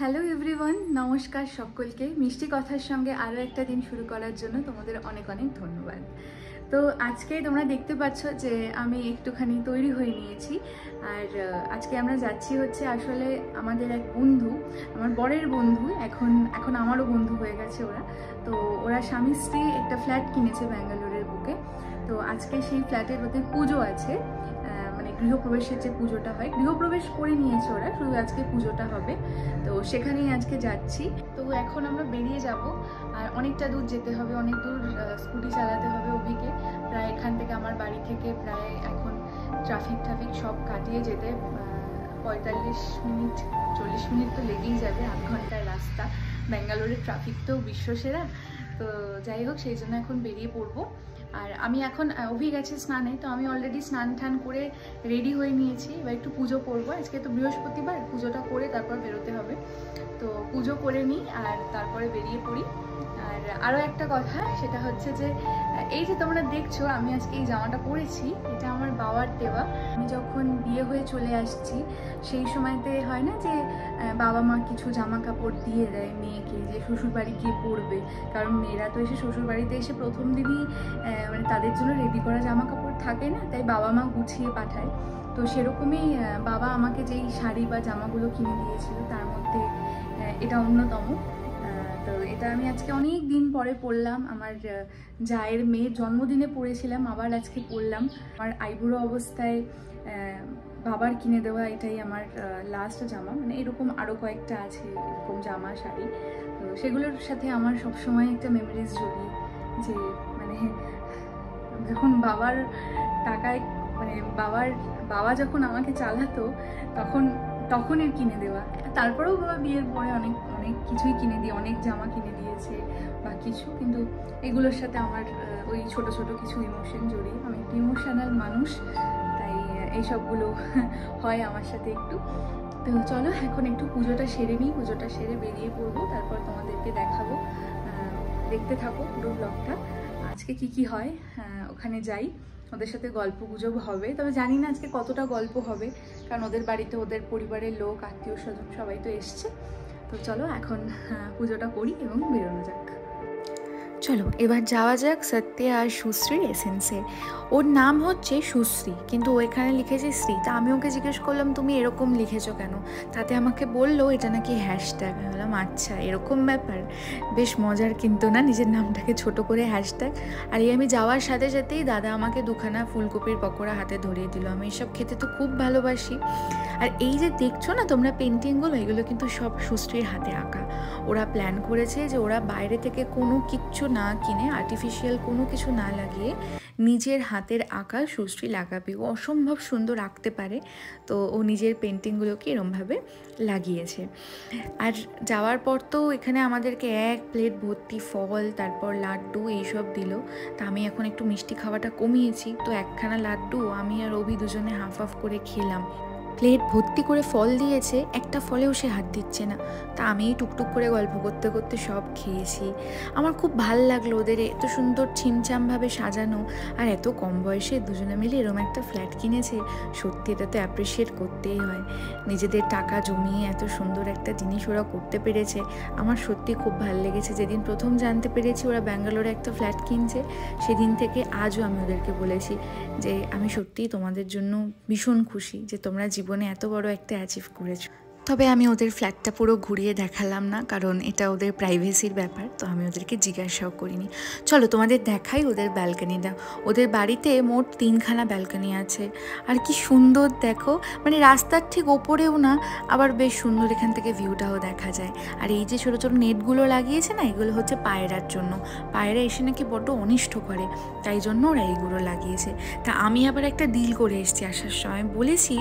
Hello everyone, নমস্কার সকলকে। মিষ্টি কথার সঙ্গে আরও একটা দিন শুরু করার জন্য তোমাদের অনেক অনেক ধন্যবাদ। তো আজকে তোমরা দেখতে পাচ্ছ যে আমি একটুখানি তৈরি হয়ে নিয়েছি। আর আজকে আমরা যাচ্ছি হচ্ছে আসলে আমাদের এক বন্ধু, আমার বরের বন্ধু, এখন আমারও বন্ধু হয়ে গেছে ওরা। তো ওরা স্বামী স্ত্রী একটা ফ্ল্যাট কিনেছে ব্যাঙ্গালোরের বুকে। তো আজকে সেই ফ্ল্যাটের ওদের পুজো আছে, মানে গৃহপ্রবেশের যে পুজোটা হয়, গৃহপ্রবেশ করে নিয়েছে ওরা, শুধু আজকে পুজোটা হবে। তো সেখানেই আজকে যাচ্ছি। তো এখন আমরা বেরিয়ে যাব, আর অনেকটা দূর যেতে হবে, অনেক দূর স্কুটি চালাতে হবে অভিকে। প্রায় এখান থেকে আমার বাড়ি থেকে প্রায় এখন ট্রাফিক সব কাটিয়ে যেতে 45 মিনিট 40 মিনিট তো লেগেই যাবে, 8 ঘন্টার রাস্তা। ব্যাঙ্গালোরের ট্রাফিক তো বিশ্বসেরা। তো যাই হোক, সেই জন্য এখন বেরিয়ে পড়বো। আর আমি এখন অভি গেছে স্নানে, তো আমি অলরেডি স্নান টান করে রেডি হয়ে নিয়েছি। এবার একটু পুজো করবো, আজকে তো বৃহস্পতিবার, পুজোটা করে তারপর বেরোতে হবে। তো পুজো করে নিই আর তারপরে বেরিয়ে পড়ি। আর আরও একটা কথা, সেটা হচ্ছে যে এই যে তোমরা দেখছো আমি আজকে এই জামাটা পরেছি, এটা আমার বাবার দেওয়া। আমি যখন বিয়ে হয়ে চলে আসছি সেই সময়তে হয় না যে বাবা মা কিছু জামা কাপড় দিয়ে দেয় মেয়েকে, যে শ্বশুরবাড়ি গিয়ে পরবে। কারণ মেয়েরা তো এসে শ্বশুরবাড়িতে এসে প্রথম দিনই মানে তাদের জন্য রেডি করা জামা কাপড় থাকে না, তাই বাবা মা গুছিয়ে পাঠায়। তো সেরকমই বাবা আমাকে যেই শাড়ি বা জামাগুলো কিনে দিয়েছিল তার মধ্যে এটা অন্যতম। তো এটা আমি আজকে অনেক দিন পরে পরলাম, আমার জায়ের মেয়ের জন্মদিনে পরেছিলাম, আবার আজকে পরলাম। আমার আইবুড়ো অবস্থায় বাবার কিনে দেওয়া এটাই আমার লাস্ট জামা। মানে এরকম আরও কয়েকটা আছে এরকম জামা শাড়ি, তো সেগুলোর সাথে আমার সবসময় একটা মেমোরিজ জড়িয়ে, যে মানে যখন বাবার টাকায়, মানে বাবা যখন আমাকে চালাতো তখন এর কিনে দেওয়া। তারপরেও বাবা বিয়ের পরে অনেক কিছুই কিনে দিয়ে, অনেক জামা কিনে দিয়েছে বা কিছু, কিন্তু এগুলোর সাথে আমার ওই ছোট ছোট কিছু ইমোশন জড়িয়ে। আমি একটু ইমোশনাল মানুষ, তাই এইসবগুলো হয় আমার সাথে একটু। তো চলো এখন একটু পুজোটা সেরে নিই, পুজোটা সেরে বেরিয়ে পড়বো, তারপর তোমাদেরকে দেখাবো। দেখতে থাকো পুরো ব্লগটা, আজকে কি হয়। ওখানে যাই, ওদের সাথে গল্প গুজব হবে, তবে জানি না আজকে কতটা গল্প হবে, কারণ ওদের বাড়িতে ওদের পরিবারের লোক, আত্মীয় স্বজন সবাই তো এসছে। তো চলো এখন পুজোটা করি এবং বেরোনো যাক। চলো এবার যাওয়া যাক সত্য আর সুশ্রীর এসেন্সে। ওর নাম হচ্ছে সুশ্রী, কিন্তু ও এখানে লিখেছে শ্রী। তা আমি ওকে জিজ্ঞেস করলাম তুমি এরকম লিখেছো কেন? তাতে আমাকে বললো এটা নাকি হ্যাশট্যাগ। আমি বললাম আচ্ছা এরকম ব্যাপার, বেশ মজার কিন্তু না, নিজের নামটাকে ছোট করে হ্যাশট্যাগ। আর এই আমি যাওয়ার সাথে সাথেই দাদা আমাকে দুখানা ফুলকপির পকোড়া হাতে ধরিয়ে দিল। আমি এসব খেতে তো খুব ভালোবাসি। আর এই যে দেখছো না তোমরা পেন্টিংগুলো, এগুলো কিন্তু সব সুশ্রীর হাতে আঁকা। ওরা প্ল্যান করেছে যে ওরা বাইরে থেকে কোনো কিচ্ছু না কিনে, আর্টিফিশিয়াল কোনো কিছু না লাগিয়ে নিজের হাতের আঁকা সুশ্রী লাগাবে। ও অসম্ভব সুন্দর আঁকতে পারে, তো ও নিজের পেন্টিংগুলোকে এরমভাবে লাগিয়েছে। আর যাওয়ার পর তো এখানে আমাদেরকে এক প্লেট ভর্তি ফল, তারপর লাড্ডু এইসব দিল। তা আমি এখন একটু মিষ্টি খাওয়াটা কমিয়েছি, তো একখানা লাড্ডু আমি আর অভি দুজনে হাফ হাফ করে খেলাম। প্লেট ভর্তি করে ফল দিয়েছে, একটা ফলেও সে হাত দিচ্ছে না। তা আমি টুকটুক করে গল্প করতে করতে সব খেয়েছি। আমার খুব ভাল লাগলো ওদের এত সুন্দর ছিমছামভাবে সাজানো, আর এত কম বয়সে দুজনে মিলে এরম একটা ফ্ল্যাট কিনেছে। সত্যি এটা তো অ্যাপ্রিসিয়েট করতেই হয়, নিজেদের টাকা জমিয়ে এত সুন্দর একটা জিনিস ওরা করতে পেরেছে। আমার সত্যি খুব ভাল লেগেছে। যেদিন প্রথম জানতে পেরেছি ওরা ব্যাঙ্গালোরে একটা ফ্ল্যাট কিনছে, সেদিন থেকে আজও আমি ওদেরকে বলেছি যে আমি সত্যিই তোমাদের জন্য ভীষণ খুশি যে তোমরা জীবনে এত বড় একটা অ্যাচিভ করেছো। তবে আমি ওদের ফ্ল্যাটটা পুরো ঘুরিয়ে দেখালাম না, কারণ এটা ওদের প্রাইভেসির ব্যাপার, তো আমি ওদেরকে জিজ্ঞাসাও করিনি। চলো তোমাদের দেখাই ওদের ব্যালকনিটা। ওদের বাড়িতে মোট 3খানা ব্যালকনি আছে, আর কি সুন্দর দেখো, মানে রাস্তার ঠিক ওপরেও না, আবার বেশ সুন্দর এখান থেকে ভিউটাও দেখা যায়। আর এই যে ছোটো ছোটো নেটগুলো লাগিয়েছে না, এগুলো হচ্ছে পায়রার জন্য। পায়রা এসে নাকি বড্ড অনিষ্ট করে, তাই জন্য ওরা এইগুলো লাগিয়েছে। তা আমি আবার একটা ডিল করে এসেছি আসার সময়, বলেছি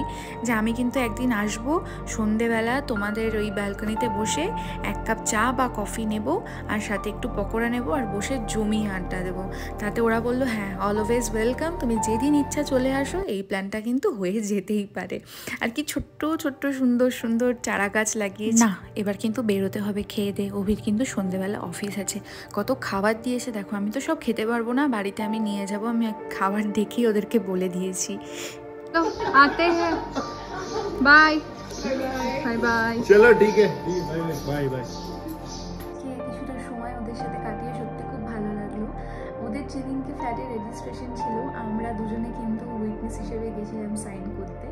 যে আমি কিন্তু একদিন আসবো, সন্ধেবেলা তোমাদের ওই ব্যালকনিতে বসে 1 কাপ চা বা কফি নেব, আর সাথে একটু পকোড়া নেব, আর বসে জমিয়ে আড্ডা দেবো। তাতে ওরা বললো হ্যাঁ অলওয়েজ ওয়েলকাম, তুমি যেদিন ইচ্ছা চলে আসো, এই প্ল্যানটা কিন্তু হয়ে যেতেই পারে। আর কি ছোট্ট ছোট্ট সুন্দর সুন্দর চারা গাছ লাগিয়ে। না এবার কিন্তু বেরোতে হবে খেয়ে দে, অভির কিন্তু সন্ধেবেলা অফিস আছে। কত খাবার দিয়েছে দেখো, আমি তো সব খেতে পারবো না, বাড়িতে আমি নিয়ে যাব, আমি খাবার দেখেই ওদেরকে বলে দিয়েছি। আতে হ্যাঁ বাই। Bye bye. चलो ठीक है, बाय बाय। কিছুটা সময় ওদের সাথে কাটিয়ে সত্যি খুব ভালো লাগলো। ওদের যেদিনকে ফ্ল্যাটের রেজিস্ট্রেশন ছিল আমরা দুজনে কিন্তু উইটনেস হিসেবে গেছিলাম সাইন করতে,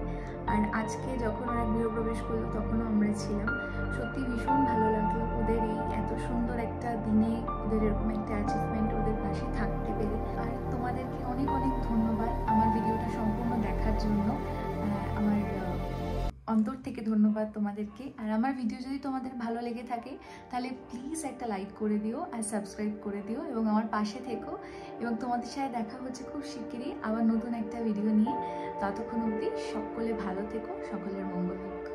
আর আজকে যখন ওরা গৃহপ্রবেশ করলো তখনও আমরা ছিলাম। সত্যি ভীষণ ভালো লাগলো ওদের এই এত সুন্দর একটা দিনে ওদের এরকম একটা অ্যাচিভমেন্ট, ওদের পাশে থাকতে পেরে। আর তোমাদেরকে অনেক অনেক ধন্যবাদ আমার ভিডিওটা সম্পূর্ণ দেখার জন্য। আমার অন্তর থেকে ধন্যবাদ তোমাদেরকে। আর আমার ভিডিও যদি তোমাদের ভালো লেগে থাকে তাহলে প্লিজ একটা লাইক করে দিও আর সাবস্ক্রাইব করে দিও এবং আমার পাশে থেকো। এবং তোমাদের সাথে দেখা হচ্ছে খুব শিগগিরই আবার নতুন একটা ভিডিও নিয়ে। ততক্ষণ অবধি সকলে ভালো থেকো, সকলের মঙ্গল হোক।